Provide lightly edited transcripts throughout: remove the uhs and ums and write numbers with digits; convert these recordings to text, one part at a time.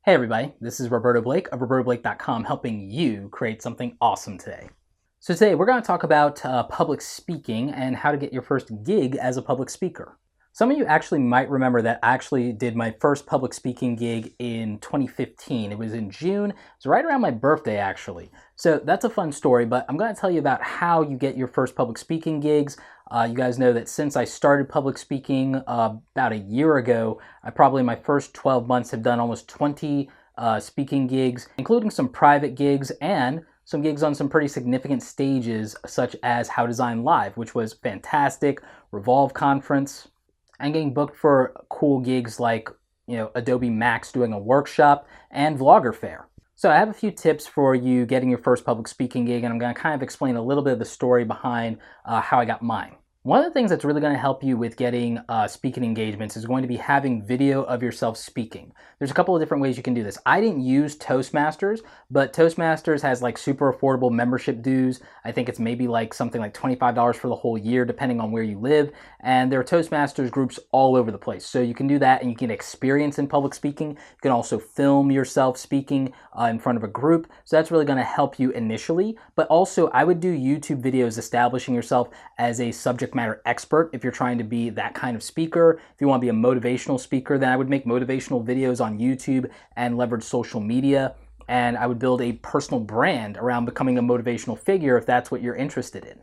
Hey everybody, this is Roberto Blake of robertoblake.com helping you create something awesome today. So today we're going to talk about public speaking and how to get your first gig as a public speaker. Some of you actually might remember that I actually did my first public speaking gig in 2015. It was in June. It was right around my birthday actually. So that's a fun story, but I'm going to tell you about how you get your first public speaking gigs. You guys know that since I started public speaking about a year ago, I probably in my first 12 months have done almost 20 speaking gigs, including some private gigs and some gigs on some pretty significant stages such as How Design Live, which was fantastic, Revolve Conference, and getting booked for cool gigs like Adobe Max doing a workshop and Vlogger Fair. So I have a few tips for you getting your first public speaking gig, and I'm going to kind of explain a little bit of the story behind how I got mine. One of the things that's really going to help you with getting speaking engagements is going to be having video of yourself speaking. There's a couple of different ways you can do this. I didn't use Toastmasters, but Toastmasters has like super affordable membership dues. I think it's maybe like something like $25 for the whole year, depending on where you live. And there are Toastmasters groups all over the place. So you can do that and you can experience in public speaking. You can also film yourself speaking in front of a group. So that's really going to help you initially. But also I would do YouTube videos establishing yourself as a subject matter expert if you're trying to be that kind of speaker. If you want to be a motivational speaker, then I would make motivational videos on YouTube and leverage social media. And I would build a personal brand around becoming a motivational figure if that's what you're interested in.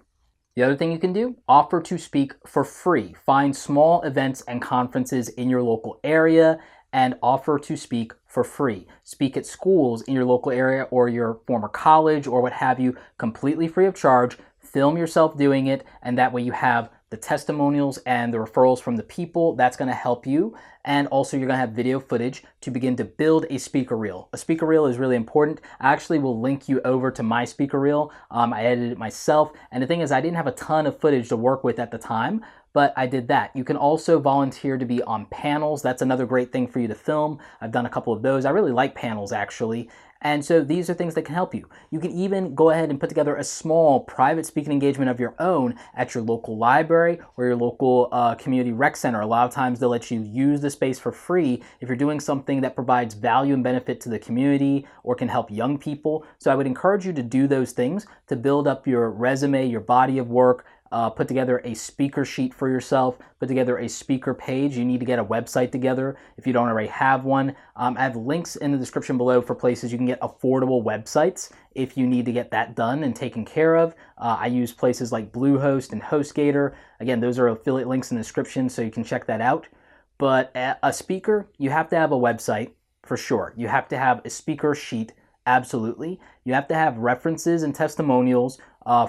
The other thing you can do, offer to speak for free. Find small events and conferences in your local area and offer to speak for free. Speak at schools in your local area or your former college or what have you, completely free of charge. Film yourself doing it, and that way you have the testimonials and the referrals from the people. That's going to help you. And also you're going to have video footage to begin to build a speaker reel. A speaker reel is really important. I actually will link you over to my speaker reel. I edited it myself. And the thing is, I didn't have a ton of footage to work with at the time, but I did that. You can also volunteer to be on panels. That's another great thing for you to film. I've done a couple of those. I really like panels actually. And so these are things that can help you. You can even go ahead and put together a small private speaking engagement of your own at your local library or your local community rec center. A lot of times they'll let you use the space for free if you're doing something that provides value and benefit to the community or can help young people. So I would encourage you to do those things to build up your resume, your body of work, put together a speaker sheet for yourself, put together a speaker page. You need to get a website together if you don't already have one. I have links in the description below for places you can get affordable websites if you need to get that done and taken care of. I use places like Bluehost and HostGator. Again, those are affiliate links in the description, so you can check that out. But a speaker, you have to have a website for sure. You have to have a speaker sheet. Absolutely. You have to have references and testimonials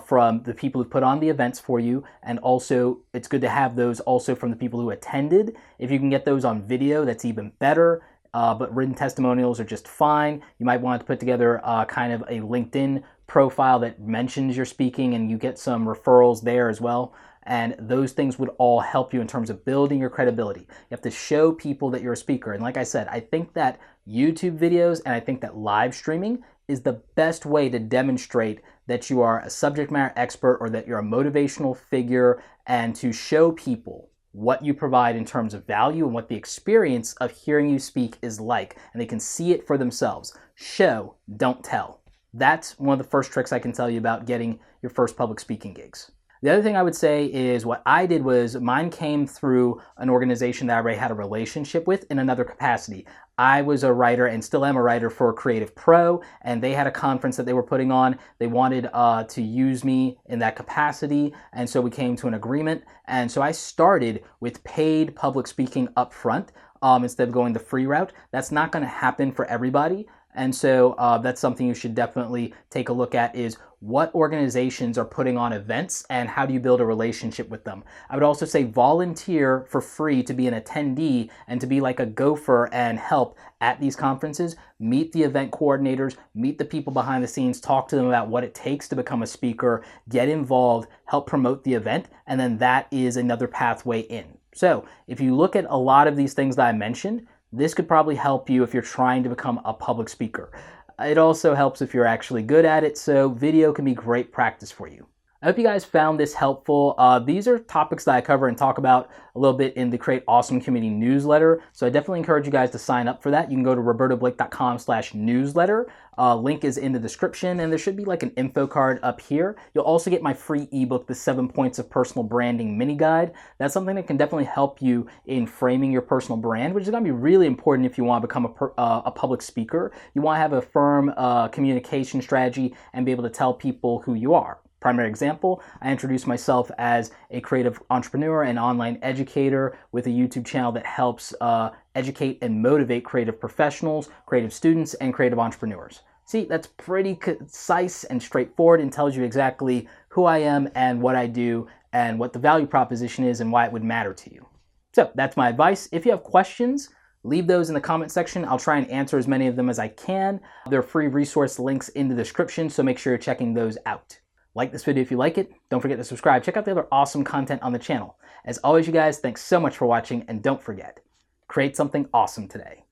from the people who put on the events for you, and also it's good to have those also from the people who attended. If you can get those on video, that's even better, but written testimonials are just fine. You might want to put together kind of a LinkedIn profile that mentions your speaking and you get some referrals there as well. And those things would all help you in terms of building your credibility. You have to show people that you're a speaker. And like I said, I think that YouTube videos and I think that live streaming is the best way to demonstrate that you are a subject matter expert or that you're a motivational figure, and to show people what you provide in terms of value and what the experience of hearing you speak is like. And they can see it for themselves. Show, don't tell. That's one of the first tricks I can tell you about getting your first public speaking gigs. The other thing I would say is what I did was mine came through an organization that I already had a relationship with in another capacity. I was a writer and still am a writer for Creative Pro, and they had a conference that they were putting on. They wanted to use me in that capacity, and so we came to an agreement. And so I started with paid public speaking up front instead of going the free route. That's not going to happen for everybody. And so that's something you should definitely take a look at, is what organizations are putting on events and how do you build a relationship with them. I would also say volunteer for free to be an attendee and to be like a gopher and help at these conferences. Meet the event coordinators, meet the people behind the scenes, talk to them about what it takes to become a speaker, get involved, help promote the event, and then that is another pathway in. So if you look at a lot of these things that I mentioned, this could probably help you if you're trying to become a public speaker. It also helps if you're actually good at it, so video can be great practice for you. I hope you guys found this helpful. These are topics that I cover and talk about a little bit in the Create Awesome Community newsletter. So I definitely encourage you guys to sign up for that. You can go to robertoblake.com/newsletter. Link is in the description, and there should be like an info card up here. You'll also get my free ebook, The 7 Points of Personal Branding Mini Guide. That's something that can definitely help you in framing your personal brand, which is going to be really important if you want to become a public speaker. You want to have a firm communication strategy and be able to tell people who you are. Primary example, I introduce myself as a creative entrepreneur and online educator with a YouTube channel that helps educate and motivate creative professionals, creative students, and creative entrepreneurs. See, that's pretty concise and straightforward and tells you exactly who I am and what I do and what the value proposition is and why it would matter to you. So that's my advice. If you have questions, leave those in the comment section. I'll try and answer as many of them as I can. There are free resource links in the description, so make sure you're checking those out. Like this video if you like it. Don't forget to subscribe. Check out the other awesome content on the channel. As always, you guys, thanks so much for watching, and don't forget, create something awesome today.